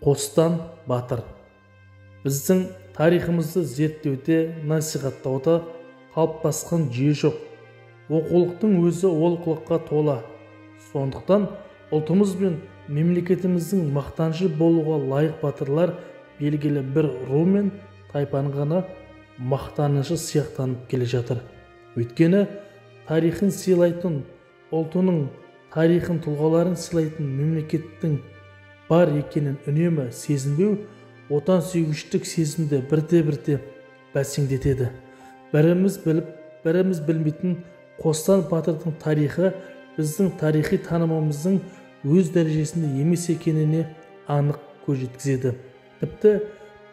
Қостан батыр. Біздің тарихымызды зерттеуде, насихаттауда қалыптасқан жүйе жоқ. Оқулықтың өзі олқылыққа тола. Сондықтан ұлтымыз бен мемлекетіміздің мақтаншы болуға лайық батырлар белгілі бір ру мен тайпаның ғана мақтанышы сияқтанып келе жатыр. Өйткені тарихын сыйлайтын, ұлтының тарихын, тұлғаларын сыйлайтын мемлекеттің бар екенін үнемі сезінбеу отан сүйгіштік сезімді бірте-бірте бәсеңдетеді. Біріміз біліп, біріміз білмейтін Қостан батырдың тарихы біздің тарихи танымымыздың өз дәрежесінде емес екеніне анық көз жеткізеді. Тіпті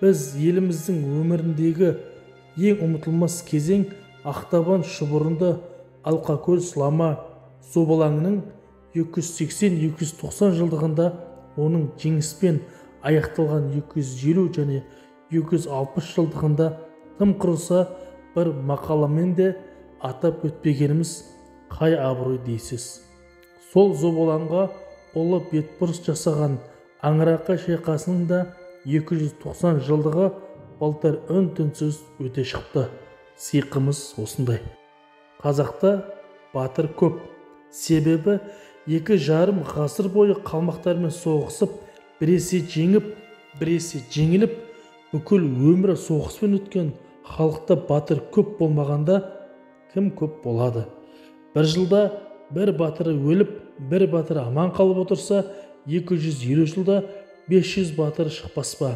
біз еліміздің өміріндегі ең ұмытылмас кезең Ақтабан шұбырынды Алқакөл сұлама зобалаңының 280-290 жылдығында оның жеңіспен аяқталған 250 және 260 жылдығында тым құрыса бір мақаламен де атап өтпегеніміз қай абырой дейсіз. Сол зобалаңға ұлы бетбұрыс жасаған Аңырақа шайқасының да 290 жылдығы былтыр үн-түнсіз өте шықты. Сиқымыз осындай. Қазақта батыр көп. Себебі 2,5 ғасыр бойы қалмақтармен соғысып, біресе жеңіп, біресе жеңіліп, бүкіл өмірі соғыспен өткен халықта батыр көп болмағанда кім көп болады? Бір жылда бір батыры өліп, бір батыры аман қалып отырса, 250 жылда 500 батыр шықпас па?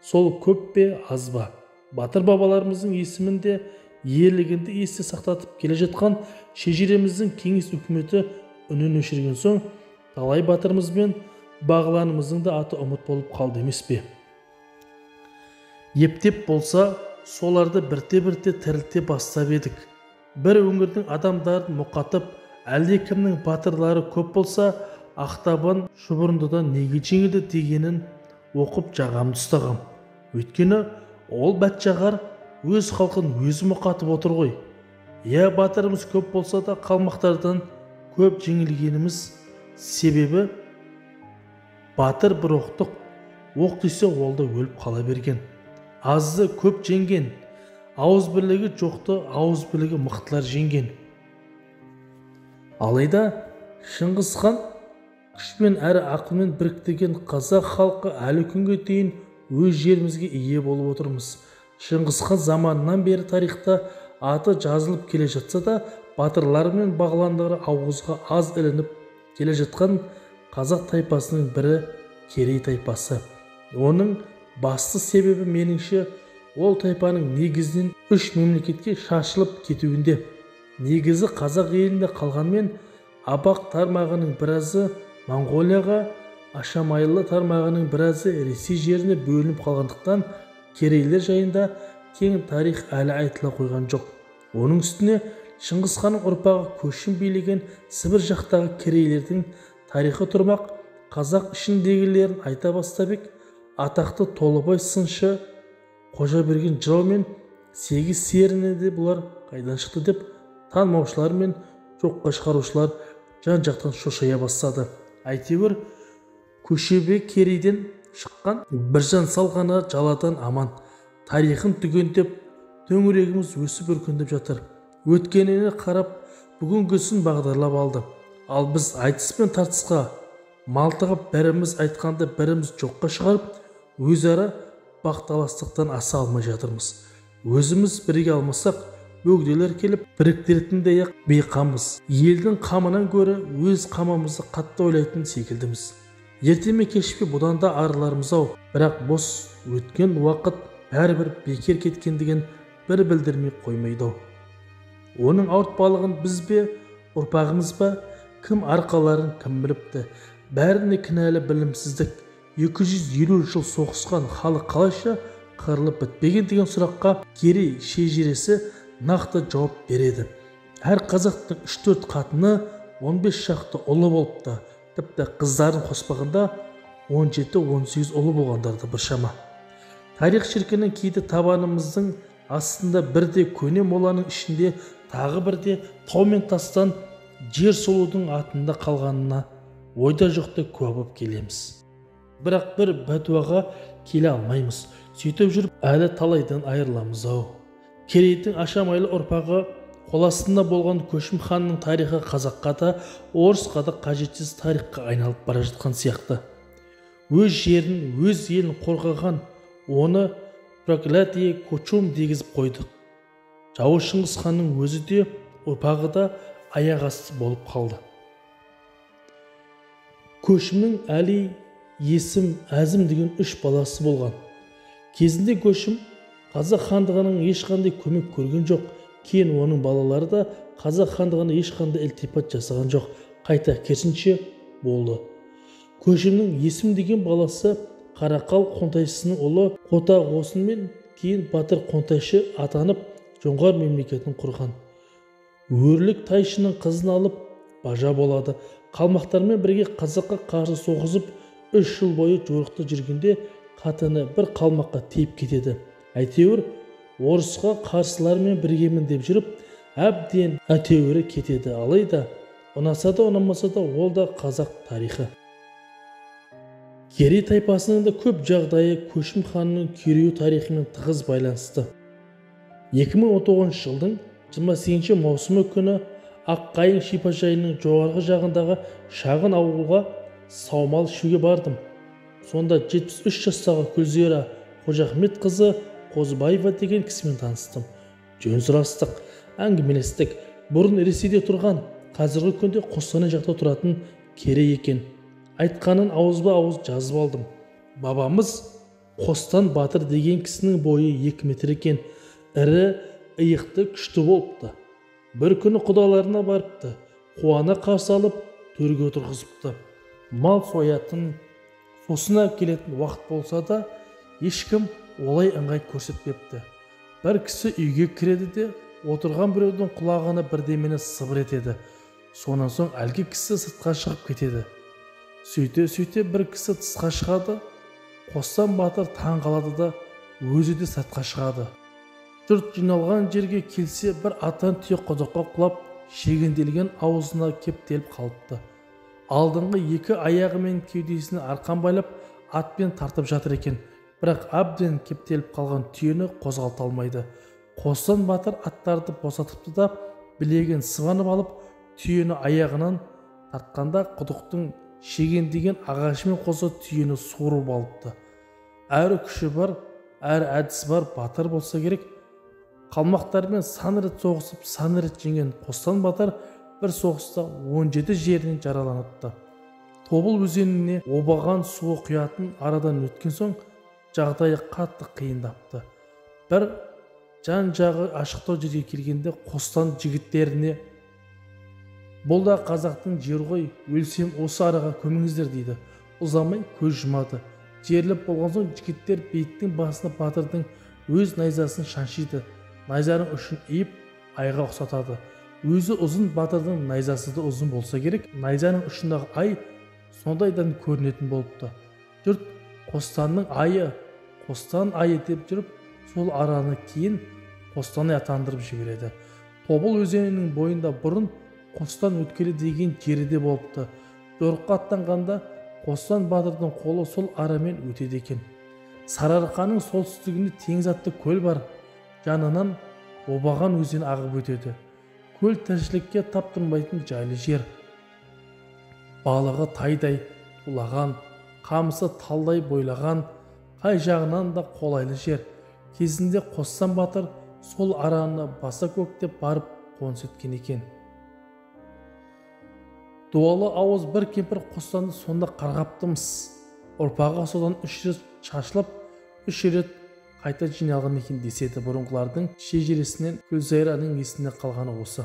Сол көп пе, аз ба? Батыр бабаларымыздың есімінде, ерлігінде есте сақтатып келе жатқан шежіреміздің кеңес үкіметі үнін өшірген соң, талай батырымыз бен бағланымыздың да аты ұмыт болып қалды емес пе? Ептеп болса, соларды бірте-бірте тірілте бастап едік. Бір өңірдің адамдарын мұқатып, әлдекімнің батырлары көп болса, Ақтабан шұбырындыда неге жеңілді дегенін оқып жағамды ұстағам. Өйткені ол бәтшағар өз халқын өзі мұқатып отыр ғой. Батырымыз көп болса да қалмақтардан көп жеңілгеніміз себебі батыр бір оқ десе ол да өліп қала берген. Азды көп жеңген, ауыз бірлігі жоқты ауыз бірлігі мықтылар жеңген. Алайда Шыңғыс хан күшпен әрі ақылмен біріктірген қазақ халқы әлі күнге дейін өз жерімізге ие болып отырмыз. Шыңғыс хан заманынан бері тарихта аты жазылып келе жатса да, батырлары мен бағландары ауызға аз ілініп келе жатқан қазақ тайпасының бірі Керей тайпасы. Оның басты себебі меніңше ол тайпаның негізінен 3 мемлекетке шашылып кетуінде. Негізі қазақ елінде қалғанмен Абақ тармағының біразы Монғолияға, Ашамайлы тармағының біразы Ресей жеріне бөлініп қалғандықтан керейлер жайында кең тарих әлі айтыла қойған жоқ. Оның үстіне Шыңғыс ханның ұрпағы көшін билеген Сібір жақтағы керейлердің тарихы тұрмақ. Қазақ ішіндегілерін айта бастап, атақты Толыбай сыншы Қожаберген жырау мен 8 серіні де бұлар қайдан шықты деп танымаушылар мен жоққа шығарушылар жан-жақтан шошая бастады. Әйтеуір көшебе керейден шыққан біржан салғаны жаладан аман. Тарихын түгендеп, төңірегіміз өсіп өркендеп жатыр. Өткеніне қарап, бүгінгісін бағдарлап алды. Ал біз айтыс пен тартысқа малтығып, біріміз айтқанды біріміз жоққа шығарып, өзара бақталастықтан аса алмай жатырмыз. Өзіміз бірге алмасақ, бөгделер келіп біріктіретіндей ақ бейқамыз. Елдің қамынан гөрі өз қамымызды қатты ойлайтын секілдіміз. Ерте ме кеш пе бұдан да арылармыз-ау, бірақ бос өткен уақыт бәрібір бекер кеткендігін бір білдірмей қоймайды-ау. Оның ауыртпалығын біз бе, ұрпағымыз ба, кім арқаларын кім біліпті? Бәріне кінәлі білімсіздік. 250 жыл соғысқан халық қалайша қырылып бітпеген деген сұраққа Керей шежіресі нақты жауап береді. Әр қазақтың 3-4 қатыны 15 шақты ұлы болыпты. Тіпті қыздарын қоспағанда 17-18 ұлы болғандарды біршама. Тарих шіркінің кейде табанымыздың астында бірде көне моланың ішінде, тағы бірде тау мен тастан жер солудың атында қалғанына ойда жоқта куә боп келеміз. бірақ бір бәтуаға келе алмаймыз. Сөйтіп жүріп әлі талайдан айырыламыз ау. Керейдің ашамайлы ұрпағы қол астында болған Көшім ханның тарихы қазаққа да, орысқа да қажетсіз тарихқа айналып бара жатқан сияқты. Өз жерін, өз елін қорғаған оны проклятие Кочум дегізіп қойдық. Жауы Шыңғыс ханның өзі де, ұрпағы да аяқ асты болып қалды. Көшімнің Әли, Есім, Әзім деген 3 баласы болған. Кезінде Көшім Қазақ хандығының ешқандай көмек көрген жоқ. Кейін оның балалары да Қазақ хандығына ешқандай ілтипат жасаған жоқ. Қайта керісінше болды. Көшімнің Есім деген баласы Қарақал Қонтайшысының ұлы Қота Қосынмен кейін Батыр Қонтайшы атанып, жоңғар мемлекетін құрған. Өрлік Тайшының қызын алып бажа болады. Қалмақтармен бірге қазаққа қарсы соғысып 3 жыл бойы жорықта жүргенде қатыны бір қалмаққа тиіп кетеді. Әйтеуір орысқа қарсылармен біргемін деп жүріп, әбден әтеуірі кетеді. Алайда ұнаса да ұнамаса да ол да қазақ тарихы. Керей тайпасының да көп жағдайы Көшім ханның күйреу тарихымен тығыз байланысты. 2019 жылдың 28 маусымы күні Аққайың шипажайының жоғарғы жағындағы шағын ауылға саумал ішуге бардым. Сонда 73 жастағы Күлзира Қожахмет қызы Қозыбаева деген кісімен таныстым. Жөн сұрастық, әңгімелестік. Бұрын Ресейде тұрған, қазіргі күнде Қостанай жақта тұратын Керей екен. Айтқанын ауызба-ауыз жазып алдым. Бабамыз Қостан Батыр деген кісінің бойы 2 метр екен. Ірі, иықты, күшті болыпты. Бір күні құдаларына барыпты. Қуана қарсы алып, төрге отырғызыпты. Мал соятын, сосына келетін уақыт болса да, ешкім олай ыңғай көрсетпепті. Бір кісі үйге кіреді де, отырған біреудің құлағына бірдемені сыбыр етеді. Сонан соң әлгі кісі сыртқа шығып кетеді. Сөйте бір кісі тысқа шығады. Қостан Батыр таң қалады да, өзі де сыртқа шығады. Жұрт жиналған жерге келсе, бір аттан түйе құдыққа құлап, шегенделген аузына кептеліп қалыпты. Алдыңғы 2 аяғы мен кеудесіне арқан байлап, атпен тартып жатыр екен. Бірақ әбден кептеліп қалған түйені қозғалта алмайды. Қостан Батыр аттарды босатыпты да, білеген сыбанып алып, түйені аяғынан тартқанда құдықтың шегендеген ағашымен қоса түйені суырып алыпты. Әрі күші бар, әрі әдісі бар батыр болса керек. Қалмақтармен сан рет соғысып, сан рет жеңген Қостан Батыр бір соғыста 17 жерінен жараланыпты. Тобыл өзеніне обаған суы құятын арадан өткен соң жағдайы қатты қиындапты. Бір жан-жағы ашықтау жерге келгенде Қостан жігіттеріне «Бұл да қазақтың жер ғой, өлсем осы араға көміңіздер» дейді. Ұзамай көз жұмады. Жерліп болған соң жігіттер бейіттің басына батырдың өз найзасын шаншиды. Найзаның ұшын иіп айға ұқсатады. Өзі ұзын батырдың найзасы да ұзын болса керек, найзаның ұшындағы ай сондайдан көрінетін болыпты. Жұрт Қостанның айы, Қостан айы деп жүріп, сол араны кейін Қостанай атандырып жібереді. Тобыл өзенінің бойында бұрын Қостан өткелі деген жері де болыпты. Жорыққа аттанғанда Қостан Батырдың қолы сол арамен өтеді екен. Сарыарқаның солтүстігінде теңіз атты көл бар. Жанынан обаған өзен ағып өтеді. Көл тіршілікке таптырмайтын жайлы жер. Балығы тайдай улаған, қамысы талдай бойлаған, қай жағынан да қолайлы жер. Кезінде Қостан Батыр сол араны баса көктеп барып қоныс еткен екен. Дуалы ауыз бір кемпір Қостанды сонда қарғаптымыз. Ұрпағы содан 3 рет шашылып, 3 рет қайта жиналған екен деседі. Бұрынғылардың шежіресінен Күлзайраның есінде қалғаны осы.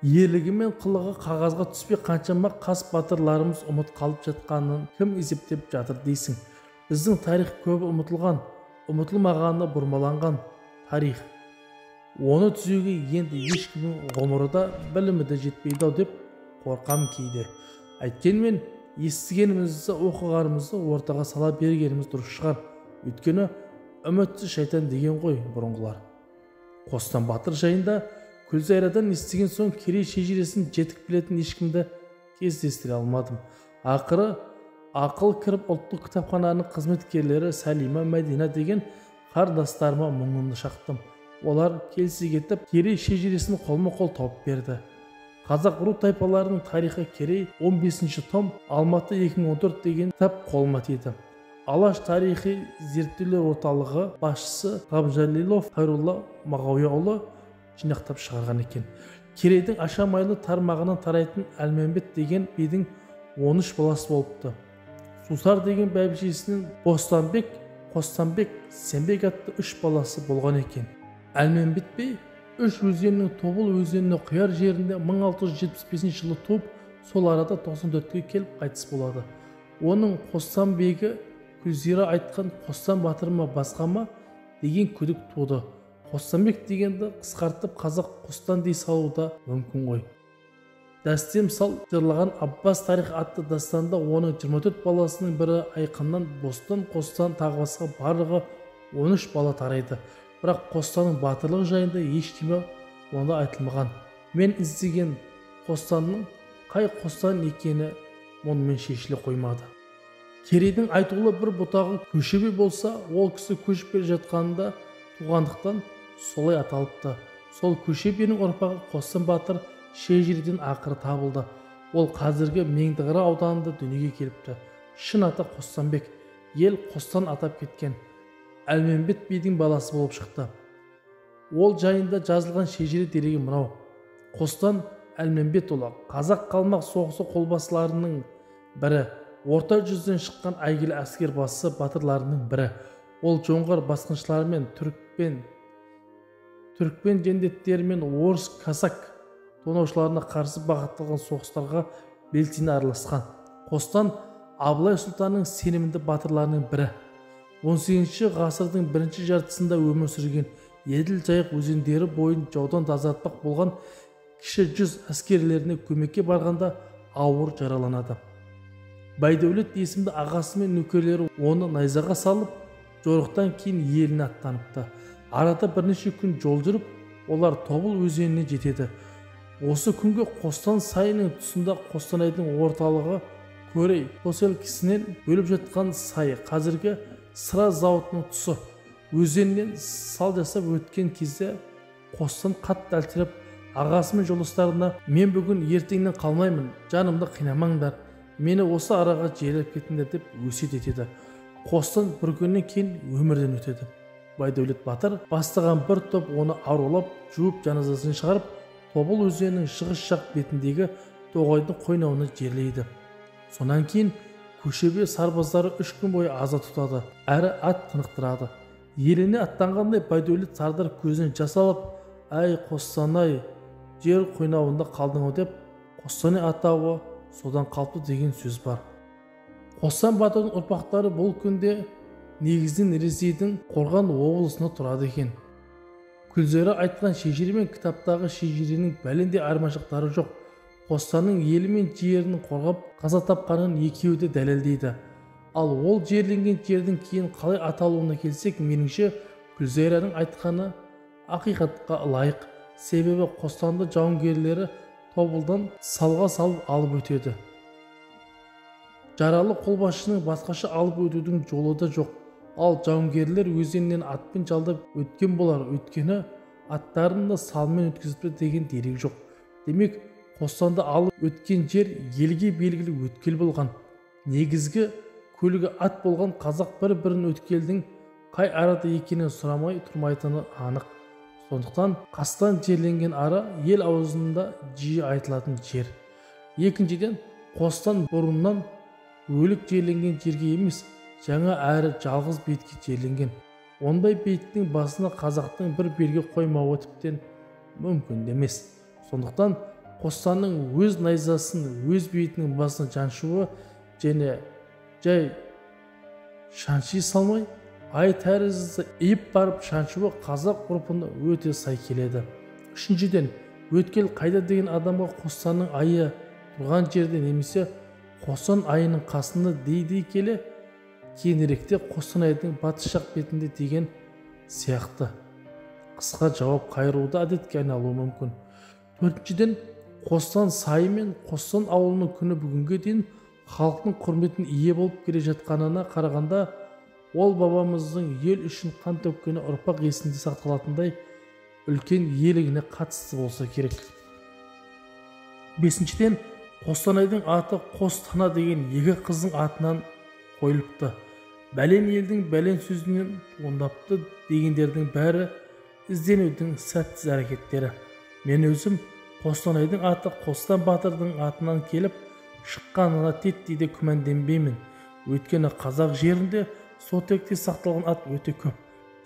Ерлігі мен қылығы қағазға түспей қаншама қас батырларымыз ұмыт қалып жатқанын кім есептеп жатыр дейсің? Біздің тарих көбі ұмытылған, ұмытылмағаны бұрмаланған тарих. Оны түзеуге енді ешкімнің ғұмыры да білімі де жетпейді деп қорқам кейде. Әйткенмен естігенімізді, оқығанымызды ортаға сала бергеніміз дұрыс шығар. Өйткені үмітсіз шайтан деген ғой бұрынғылар. Қостан Батыр жайында Күлзайрадан естіген соң Керей шежіресін жетік білетін ешкімді кездестіре алмадым. Ақыры Ақыл кіріп ұлттық кітапхананың қызметкерлері Сәлима, Мәдина деген қарындастарыма мұңымды шақтым. Олар келісе кетіп Керей шежіресін қолма-қол тауып берді. Қазақ ру тайпаларының тарихы Керей 15-ші том, Алматы 2014 деген кітап қолыма тиді. Алаш тарихи зерттеулер орталығы басшысы Ғабжалилов Хайрулла Мағауияұлы жинақтап шығарған екен. Керейдің ашамайлы тармағынан тарайтын Әлмембет деген бидің 13 баласы болыпты. Сусар деген бәйбішесінің Бостанбек, Қостанбек, Сембек атты 3 баласы болған екен. Әлмембет би үш өзеннің Тобыл өзеніне құяр жерінде 1675 жылы туып, сол арада 94-ге келіп қайтыс болады. Оның Қостанбегі Күзира айтқан Қостан батырма басқама деген күдік туды. Қостанбек дегенді қысқартып қазақ Қостан дей салу да мүмкін ғой. Дәстем сал жырлаған Аббас тарих атты дастанда оның 24 баласының бірі Айқыннан Бостан, Қостан тағы басқа барлығы 13 бала тарайды. Бірақ Қостанның батырлығы жайында ештеме онда айтылмаған. Мен іздеген Қостанның қай Қостан екені мұнымен шешіле қоймады. Керейдің айтулы бір бұтағы көшебе болса, ол кісі көшіп келе жатқанында туғандықтан солай аталыпты. Сол көшебенің ұрпағы Қостан батыр шежіреден ақыры табылды. Ол қазіргі Меңдіғара ауданында дүниеге келіпті. Шын аты Қостанбек, ел Қостан атап кеткен. Әлмембет бидің баласы болып шықты. Ол жайында жазылған шежіре дерегі мынау. Қостан Әлмембетұлы қазақ қалмақ соғысы қолбасыларының бірі, орта жүзден шыққан әйгілі әскер басы батырларының бірі. Ол жоңғар басқыншылары мен түрікпен жендеттері мен орыс казак тонаушыларына қарсы бағытталған соғыстарға белсене араласқан. Қостан Абылай сұлтанның сенімді батырларының бірі. 18-ші ғасырдың бірінші жартысында өмір сүрген, Еділ Жайық өзендері бойын жаудан тазартпақ болған кіші жүз әскерлеріне көмекке барғанда ауыр жараланады. Байдәулет есімді ағасы мен нөкерлері оны найзаға салып, жорықтан кейін еліне аттаныпты. Арада бірнеше күн жол жүріп, олар Тобыл өзеніне жетеді. Осы күнге Қостан сайының тұсында Қостанайдың орталығы Көрей поселкесінен бөліп жатқан сай, қазіргі Сыра зауытының тұсы. Өзеннен сал жасап өткен кезде Қостан қатты әлсіреп, ағасы мен жолдастарына «Мен бүгін ертеңнен қалмаймын, жанымды қинамаңдар, мені осы араға жерлеп кетіңдер» деп өсиет етеді. Қостан бір күннен кейін өмірден өтеді. Байдәулет батыр бастаған бір топ оны арулап, жуып жаназасын шығарып, Тобыл өзенінің шығыс жақ бетіндегі Тоғайдың қойнауына жерлейді. Сонан кейін көшебе сарбаздары 3 күн бойы аза тұтады, әрі ат тынықтырады. Еліне аттанғандай Байдәулет сардар көзінен жас алып, «Әй Қостанай, жер қойнауында қалдың-ау» деп, Қостанай атауы содан қалыпты деген сөз бар. Қостан батырдың ұрпақтары бұл күнде негізінен Ресейдің Қорған облысында тұрады екен. Күлзира айтқан шежіре мен кітаптағы шежіренің бәлендей айырмашылықтары жоқ. Қостанның елі мен жерін қорғап қаза тапқанын екеуі де дәлелдейді. Ал ол жерленген жердің кейін қалай аталуына келсек, меніңше Күлзираның айтқаны ақиқатқа лайық. Себебі Қостанды жауынгерлері Тобылдан салға салып алып өтеді. Жаралы қолбасшының басқаша алып өтудің жолы да жоқ. Ал жауынгерлер өзеннен атпен жалдап өткен болар, өткені аттарын да салмен өткізіпті деген дерек жоқ. Демек, Қостанды алып өткен жер елге белгілі өткел болған. Негізгі көлігі ат болған қазақ бір-бірін өткелдің қай арада екенін сұрамай тұрмайтыны анық. Сондықтан Қастан жерленген ара ел аузында жиі айтылатын жер. Екіншіден, Қостан бұрыннан өлік жерленген жерге емес, жаңа әрі жалғыз бетке жерленген. Ондай беттің басына қазақтың бір белгі қоймауы тіптен мүмкін емес. Сондықтан Қостанның өз найзасын өз бетінің басына жаншуы және жай шанши салмай, ай тәрізді иіп барып шаншуы қазақ ғұрпына өте сай келеді. Үшіншіден, өткел қайда деген адамға Қостанның айы тұрған жерде немесе Қостан айының қасында дей келе, кейініректе Қостанайдың батыс жақ бетінде деген сияқты қысқа жауап қайыруды әдетке айналуы мүмкін. Төртіншіден, Қостан сайы мен Қостан ауылының күні бүгінге дейін халықтың құрметіне ие болып келе жатқанына қарағанда, ол бабамыздың ел үшін қан төккені ұрпақ есінде сақталатындай үлкен ерлігіне қатысты болса керек. Бесіншіден, Қостанайдың аты Қостана деген екі қыздың атынан қойылыпты. Бәлен елдің бәлен сөзінен туындапты дегендердің бәрі ізденудің сәтсіз әрекеттері. Мен өзім Қостанайдың аты Қостан батырдың атынан келіп шыққанына титтей де күмәнденбеймін. Өйткені қазақ жерінде сол текте сақталған ат өте көп.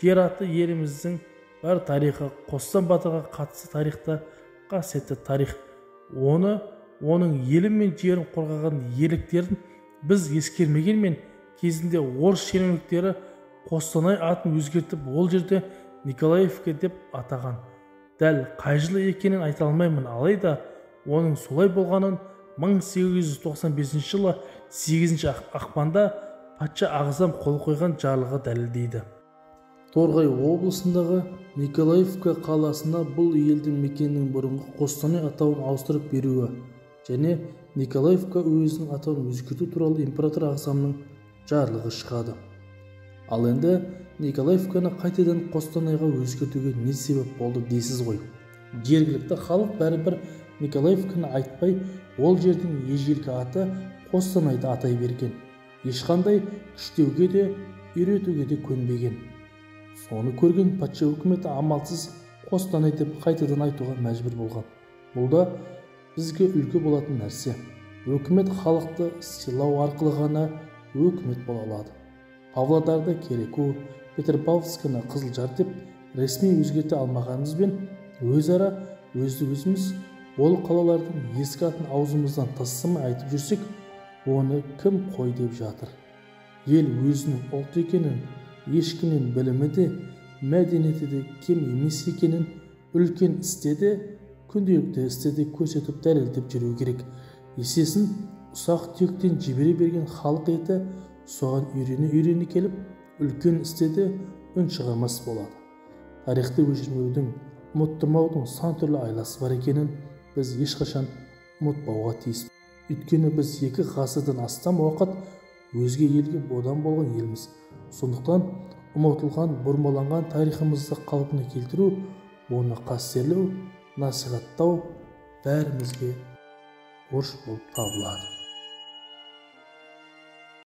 Жер аты еліміздің бар тарихы, Қостан батырға қатысты тарихта қасиетті тарих. Оның елі мен жерін қорғаған ерліктерін біз ескермегенмен, кезінде орыс шенеуніктері Қостанай атын өзгертіп, ол жерде Николаевка деп атаған. Дәл қай жылы екенін айта алмаймын, алайда оның солай болғанын 1895 жылы 8 ақпанда патша ағзам қол қойған жарлығы дәлелдейді. Торғай облысындағы Николаевка қаласына бұл елді мекеннің бұрынғы Қостанай атауын ауыстырып беруі және Николаевка уезінің атауын өзгерту туралы император ағзамның жарлығы шығады. Ал енді Николаевканы қайтадан Қостанайға өзгертуге не себеп болды дейсіз ғой. Жергілікті халық бәрібір Николаевканы айтпай, ол жердің ежелгі аты Қостанайды атай берген. Ешқандай күштеуге де, үйретуге де көнбеген. Соны көрген патша үкіметі амалсыз Қостанай деп қайтадан айтуға мәжбүр болған. Бұл да бізге үлгі болатын нәрсе. Өкімет халықты сыйлау арқылы ғана өкімет бола алады. Павлодарды Кереку, Петропавловскіні Қызылжар деп ресми өзгерте алмағанымызбен, өзара өзді-өзіміз ол қалалардың ескі атын аузымыздан тастамай айтып жүрсек, оны кім қой деп жатыр. Ел өзінің ұлт екенін, ешкімнен білімі де, мәдениеті де кем емес екенін үлкен істе де, күнделікті істе де көрсетіп дәлелдеп жүру керек. Есесін ұсақ түйектен жібере берген халық еті соған үйрене келіп, үлкен істе де үн шығармас болады. Тарихты өшірмеудің, ұмыттырмаудың сан түрлі айласы бар екенін біз ешқашан ұмытпауға тиіс. Өйткені біз 2 ғасырдан астам уақыт өзге елге бодан болған елміз. Сондықтан ұмытылған, бұрмаланған тарихымызды қалпына келтіру, оны қастерлеу, насихаттау бәрімізге борыш болып табылады.